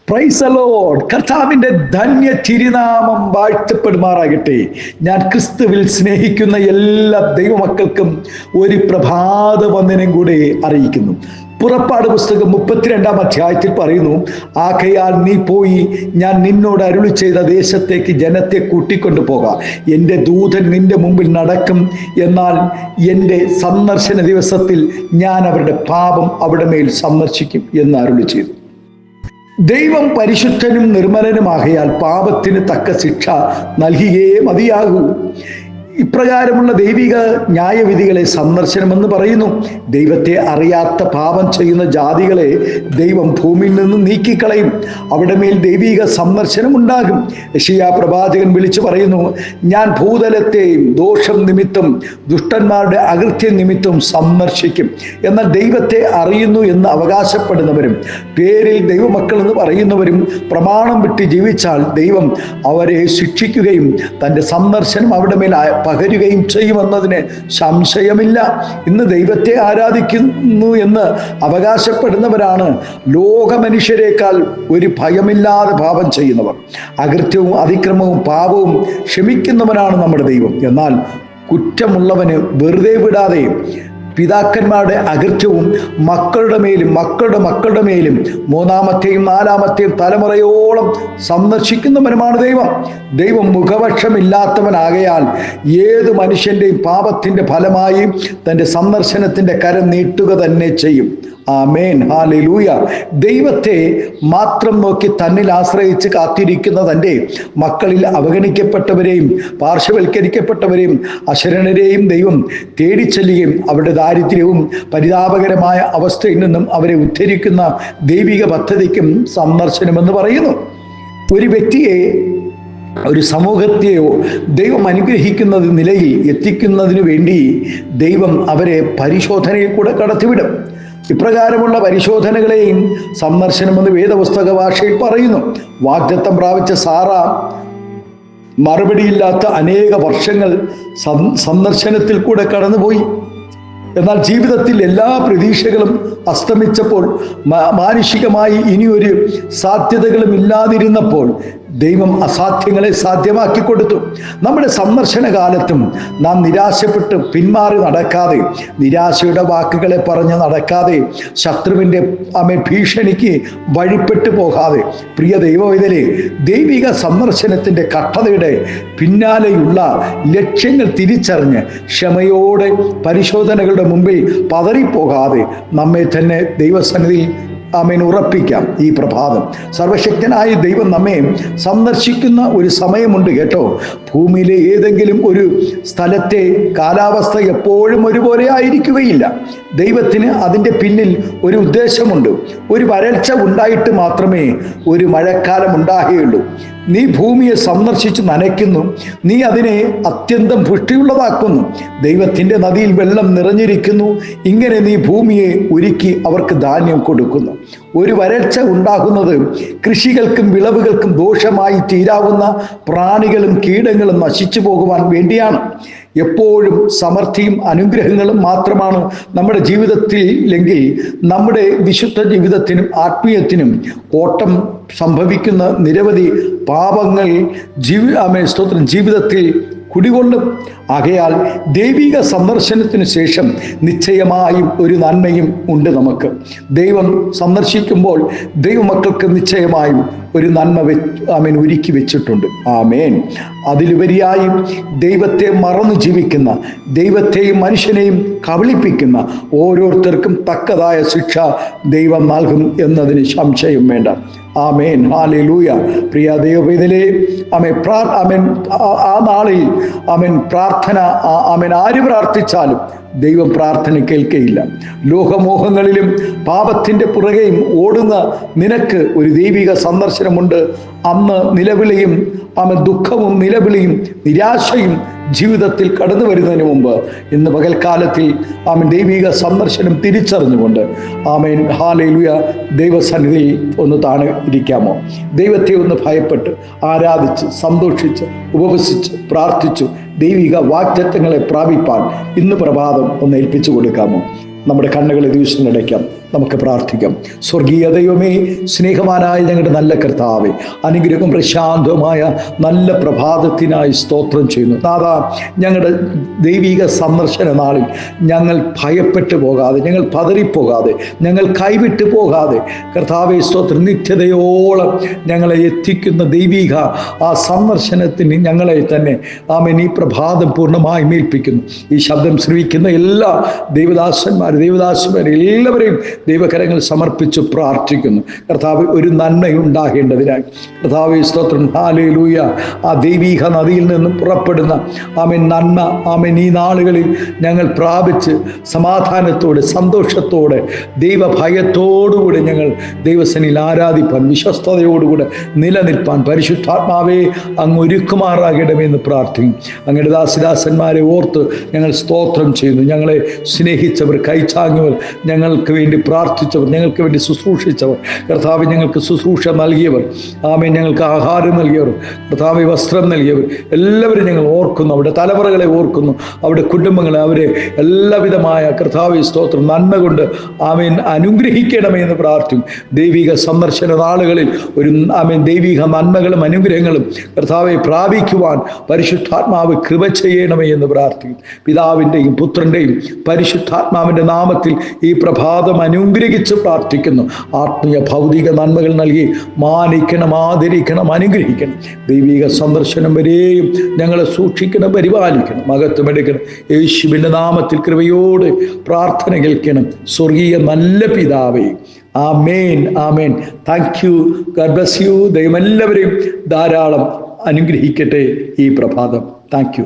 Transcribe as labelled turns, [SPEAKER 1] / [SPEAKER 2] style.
[SPEAKER 1] Praise the Lord. കർത്താവിന്റെ ധന്യ തിരുനാമം വാഴ്ത്തപ്പെടുമാറാകട്ടെ. ഞാൻ ക്രിസ്തുവിൽ സ്നേഹിക്കുന്ന എല്ലാ ദൈവമക്കൾക്കും ഒരു പ്രഭാത വന്ദനം കൂടെ അറിയിക്കുന്നു. പുറപ്പാട് പുസ്തകം 32-ാം അധ്യായത്തിൽ പറയുന്നു, ആകയാൽ നീ പോയി ഞാൻ നിന്നോട് അരുളി ചെയ്ത ദേശത്തേക്ക് ജനത്തെ കൂട്ടിക്കൊണ്ടു പോകാം. എൻ്റെ ദൂതൻ നിന്റെ മുമ്പിൽ നടക്കും. എന്നാൽ എൻ്റെ സന്ദർശന ദിവസത്തിൽ ഞാൻ അവരുടെ പാപം അവിടെ മേൽ സന്ദർശിക്കും എന്ന് അരുളി ചെയ്തു. ദൈവം പരിശുദ്ധനും നിർമ്മലനുമാകയാൽ പാപത്തിന് തക്ക ശിക്ഷ നൽകിയേ മതിയാകൂ. ഇപ്രകാരമുള്ള ദൈവിക ന്യായവിധികളെ സന്ദർശനമെന്ന് പറയുന്നു. ദൈവത്തെ അറിയാത്ത പാപം ചെയ്യുന്ന ജാതികളെ ദൈവം ഭൂമിയിൽ നിന്ന് നീക്കിക്കളയും. അവിടെ മേൽ ദൈവിക സന്ദർശനം ഉണ്ടാകും. യെശയ്യാ പ്രവാചകൻ വിളിച്ചു പറയുന്നു, ഞാൻ ഭൂതലത്തെയും ദോഷം നിമിത്തം ദുഷ്ടന്മാരുടെ അകൃത്യം നിമിത്തം സന്ദർശിക്കും. എന്നാൽ ദൈവത്തെ അറിയുന്നു എന്ന് അവകാശപ്പെടുന്നവരും പേരിൽ ദൈവമക്കൾ എന്ന് പറയുന്നവരും പ്രമാണം വിട്ട് ജീവിച്ചാൽ ദൈവം അവരെ ശിക്ഷിക്കുകയും തൻ്റെ സന്ദർശനം അവിടെ മേൽ പകരുകയും ചെയ്യുമെന്നതിന് സംശയമില്ല. ഇന്ന് ദൈവത്തെ ആരാധിക്കുന്നു എന്ന് അവകാശപ്പെടുന്നവരാണ് ലോകമനുഷ്യരെക്കാൾ ഒരു ഭയമില്ലാതെ പാപം ചെയ്യുന്നവർ. അകൃത്യവും അതിക്രമവും പാപവും ക്ഷമിക്കുന്നവനാണ് നമ്മുടെ ദൈവം. എന്നാൽ കുറ്റമുള്ളവന് വെറുതെ വിടാതെ പിതാക്കന്മാരുടെ അകൃത്യവും മക്കളുടെ മേലും മക്കളുടെ മേലും മൂന്നാമത്തെയും നാലാമത്തെയും തലമുറയോളം സന്ദർശിക്കുന്നവനുമാണ് ദൈവം. ദൈവം മുഖപക്ഷമില്ലാത്തവനാകയാൽ ഏത് മനുഷ്യൻ്റെയും പാപത്തിൻ്റെ ഫലമായി തൻ്റെ സന്ദർശനത്തിൻ്റെ കരം നീട്ടുക തന്നെ ചെയ്യും. ആമേൻ, ഹല്ലേലൂയ. ദൈവത്തെ മാത്രം നോക്കി തന്നിൽ ആശ്രയിച്ച് കാത്തിരിക്കുന്ന തൻ്റെ മക്കളിൽ അവഗണിക്കപ്പെട്ടവരെയും പാർശ്വവൽക്കരിക്കപ്പെട്ടവരെയും അശരണരെയും ദൈവം തേടിച്ചെല്ലുകയും അവരുടെ ദാരിദ്ര്യവും പരിതാപകരമായ അവസ്ഥയിൽ നിന്നും അവരെ ഉദ്ധരിക്കുന്ന ദൈവിക പദ്ധതിക്കും സന്ദർശനമെന്ന് പറയുന്നു. ഒരു വ്യക്തിയെ, ഒരു സമൂഹത്തെയോ ദൈവം അനുഗ്രഹിക്കുന്ന നിലയിൽ എത്തിക്കുന്നതിനു വേണ്ടി ദൈവം അവരെ പരിശോധനയിൽ കൂടെ കടത്തിവിടും. ഇപ്രകാരമുള്ള പരിശോധനകളെയും സന്ദർശനമെന്ന് വേദപുസ്തക ഭാഷയിൽ പറയുന്നു. വാഗ്ദത്തം പ്രാപിച്ച സാറ മറുപടിയില്ലാത്ത അനേക വർഷങ്ങൾ സന്ദർശനത്തിൽ കൂടെ കടന്നുപോയി. എന്നാൽ ജീവിതത്തിൽ എല്ലാ പ്രതീക്ഷകളും അസ്തമിച്ചപ്പോൾ, മാനുഷികമായി ഇനിയൊരു സാധ്യതകളും ഇല്ലാതിരുന്നപ്പോൾ ദൈവം അസാധ്യങ്ങളെ സാധ്യമാക്കി കൊടുത്തു. നമ്മുടെ സന്ദർശന കാലത്തും നാം നിരാശപ്പെട്ട് പിന്മാറി നടക്കാതെ, നിരാശയുടെ വാക്കുകളെ പറഞ്ഞ് നടക്കാതെ, ശത്രുവിൻ്റെ ഭീഷണിക്ക് വഴിപ്പെട്ടു പോകാതെ, പ്രിയ ദൈവവേദനെ, ദൈവിക സന്ദർശനത്തിൻ്റെ കട്ടതയുടെ പിന്നാലെയുള്ള ലക്ഷ്യങ്ങൾ തിരിച്ചറിഞ്ഞ് ക്ഷമയോടെ പരിശോധനകളുടെ മുമ്പിൽ പതറിപ്പോകാതെ നമ്മെ തന്നെ ദൈവസന്നിധിയിൽ ഉറപ്പിക്കാം. ഈ പ്രഭാതം സർവശക്തനായ ദൈവം നമ്മെ സന്ദർശിക്കുന്ന ഒരു സമയമുണ്ട് കേട്ടോ. ഭൂമിയിലെ ഏതെങ്കിലും ഒരു സ്ഥലത്തെ കാലാവസ്ഥ എപ്പോഴും ഒരുപോലെ ആയിരിക്കുകയില്ല. ദൈവത്തിന് അതിൻ്റെ പിന്നിൽ ഒരു ഉദ്ദേശമുണ്ട്. ഒരു വരൾച്ച ഉണ്ടായിട്ട് മാത്രമേ ഒരു മഴക്കാലം ഉണ്ടാകുകയുള്ളൂ. നീ ഭൂമിയെ സന്ദർശിച്ച് നനയ്ക്കുന്നു, നീ അതിനെ അത്യന്തം പുഷ്ടിയുള്ളതാക്കുന്നു. ദൈവത്തിൻ്റെ നദിയിൽ വെള്ളം നിറഞ്ഞിരിക്കുന്നു. ഇങ്ങനെ നീ ഭൂമിയെ ഒരുക്കി അവർക്ക് ധാന്യം കൊടുക്കുന്നു. ഒരു വരൾച്ച ഉണ്ടാകുന്നത് കൃഷികൾക്കും വിളവുകൾക്കും ദോഷമായി തീരാവുന്ന പ്രാണികളും കീടങ്ങളും നശിച്ചു പോകുവാൻ വേണ്ടിയാണ്. എപ്പോഴും സമൃദ്ധിയും അനുഗ്രഹങ്ങളും മാത്രമാണ് നമ്മുടെ ജീവിതത്തിലെങ്കിൽ നമ്മുടെ വിശുദ്ധ ജീവിതത്തിനും ആത്മീയത്തിനും കോട്ടം സംഭവിക്കുന്ന നിരവധി പാപങ്ങൾ ജീവിതത്തിൽ കുടികൊള്ളും. ആകയാൽ ദൈവിക സന്ദർശനത്തിന് ശേഷം നിശ്ചയമായും ഒരു നന്മയും ഉണ്ട് നമുക്ക്. ദൈവം സന്ദർശിക്കുമ്പോൾ ദൈവമക്കൾക്ക് നിശ്ചയമായും ഒരു നന്മ ഒരുക്കി വെച്ചിട്ടുണ്ട്. ആമേൻ. അതിലുപരിയായും ദൈവത്തെ മറന്നു ജീവിക്കുന്ന, ദൈവത്തെയും മനുഷ്യനെയും കബളിപ്പിക്കുന്ന ഓരോരുത്തർക്കും തക്കതായ ശിക്ഷ ദൈവം നൽകും എന്നതിന് സംശയം വേണ്ട. ആമേൻ, ഹല്ലേലൂയ. പ്രിയ ദൈവവേദനേ, ആ നാളിൽ പ്രാർത്ഥന ആര് പ്രാർത്ഥിച്ചാലും ദൈവം പ്രാർത്ഥന കേൾക്കയില്ല. ലോകമോഹങ്ങളിലും പാപത്തിൻ്റെ പുറകെയും ഓടുന്ന നിനക്ക് ഒരു ദൈവിക സന്ദർശനമുണ്ട്. അന്ന് നിലവിളിയും ദുഃഖവും നിലവിളിയും നിരാശയും ജീവിതത്തിൽ കടന്നു വരുന്നതിന് മുമ്പ് ഇന്ന് പകൽക്കാലത്തിൽ ദൈവിക സന്ദർശനം തിരിച്ചറിഞ്ഞുകൊണ്ട് ഹല്ലേലൂയ ദൈവസന്നിധിയിൽ ഒന്ന് താണു ഇരിക്കാമോ? ദൈവത്തെ ഒന്ന് ഭയപ്പെട്ട് ആരാധിച്ച് സന്തോഷിച്ച് ഉപവസിച്ച് പ്രാർത്ഥിച്ചു ദൈവിക വാഗ്ദത്തങ്ങളെ പ്രാപിപ്പാൻ ഇന്ന് പ്രഭാതം ഒന്ന് ഏൽപ്പിച്ചു കൊടുക്കാമോ? നമ്മുടെ കണ്ണുകളെ ദിവസം അടയ്ക്കാം. നമുക്ക് പ്രാർത്ഥിക്കാം. സ്വർഗീയ ദൈവമേ, സ്നേഹവാനായ ഞങ്ങളുടെ നല്ല കർത്താവേ, അനുഗ്രഹം പ്രശാന്തമായ നല്ല പ്രഭാതത്തിനായി സ്തോത്രം ചെയ്യുന്നു. നാഥാ, ഞങ്ങളുടെ ദൈവിക സന്ദർശന നാളിൽ ഞങ്ങൾ ഭയപ്പെട്ടു പോകാതെ, ഞങ്ങൾ പതറിപ്പോകാതെ, ഞങ്ങൾ കൈവിട്ടു പോകാതെ കർത്താവേ സ്തോത്രം, നിത്യതയോളം ഞങ്ങളെ എത്തിക്കുന്ന ദൈവിക ആ സന്ദർശനത്തിന് ഞങ്ങളെ തന്നെ ആമേൻ ഈ പ്രഭാതം പൂർണ്ണമായി മേൽപ്പിക്കുന്നു. ഈ ശബ്ദം ശ്രവിക്കുന്ന എല്ലാ ദൈവദാസന്മാരെ എല്ലാവരെയും ദൈവകരങ്ങൾ സമർപ്പിച്ച് പ്രാർത്ഥിക്കുന്നു. കർത്താവ്, ഒരു നന്മയുണ്ടാകേണ്ടതിനായി കർത്താവേ സ്തോത്രം, ഹല്ലേലൂയ. ആ ദൈവിക നദിയിൽ നിന്നും പുറപ്പെടുന്ന ആമേൻ നന്മ ആമേൻ ഈ നാളുകളിൽ ഞങ്ങൾ പ്രാപിച്ച് സമാധാനത്തോടെ, സന്തോഷത്തോടെ, ദൈവഭയത്തോടുകൂടെ ഞങ്ങൾ ദൈവസന്നിധിയിൽ ആരാധിപ്പാൻ, വിശ്വസ്തയോടുകൂടെ നിലനിൽപ്പാൻ പരിശുദ്ധാത്മാവേ അങ്ങ് ഒരുക്കുമാറാകണമെന്ന് പ്രാർത്ഥിക്കും. അങ്ങയുടെ ദാസന്മാരെ ഓർത്ത് ഞങ്ങൾ സ്തോത്രം ചെയ്യുന്നു. ഞങ്ങളെ സ്നേഹിച്ചവർ, കൈച്ചാങ്ങിയവർ, ഞങ്ങൾക്ക് വേണ്ടി പ്രാർത്ഥിച്ചവർ, ഞങ്ങൾക്ക് വേണ്ടി ശുശ്രൂഷിച്ചവർ, കർത്താവ് ഞങ്ങൾക്ക് ശുശ്രൂഷ നൽകിയവർ, ആമേൻ ഞങ്ങൾക്ക് ആഹാരം നൽകിയവർ, കർത്താവ് വസ്ത്രം നൽകിയവർ എല്ലാവരും ഞങ്ങൾ ഓർക്കുന്നു. അവിടെ തലമുറകളെ ഓർക്കുന്നു, അവിടെ കുടുംബങ്ങളെ, അവരെ എല്ലാവിധമായ കർത്താവ് സ്തോത്രം നന്മ കൊണ്ട് ആമേൻ അനുഗ്രഹിക്കണമേ എന്ന് പ്രാർത്ഥിക്കും. ദൈവിക സന്ദർശന നാളുകളിൽ ഒരു ആമേൻ ദൈവിക നന്മകളും അനുഗ്രഹങ്ങളും കർത്താവെ പ്രാപിക്കുവാൻ പരിശുദ്ധാത്മാവ് കൃപ ചെയ്യണമേ എന്ന് പ്രാർത്ഥിക്കും. പിതാവിൻ്റെയും പുത്രൻ്റെയും പരിശുദ്ധാത്മാവിൻ്റെ നാമത്തിൽ ഈ പ്രഭാതം അനുഗ്രഹിച്ച് പ്രാർത്ഥിക്കുന്നു. ആത്മീയ ഭൗതിക നന്മകൾ നൽകി മാനിക്കണം, ആദരിക്കണം, അനുഗ്രഹിക്കണം. ദൈവിക സന്ദർശനം വരെയും ഞങ്ങളെ സൂക്ഷിക്കണം, പരിപാലിക്കണം, മഹത്വമെടുക്കണം. യേശുവിൻ്റെ നാമത്തിൽ കൃപയോട് പ്രാർത്ഥന കേൾക്കണം സ്വർഗീയ നല്ല പിതാവേ. ആമേൻ, ആമേൻ. Thank you. God bless you. ദൈവം എല്ലാവരെയും ധാരാളം അനുഗ്രഹിക്കട്ടെ ഈ പ്രഭാതം. Thank U.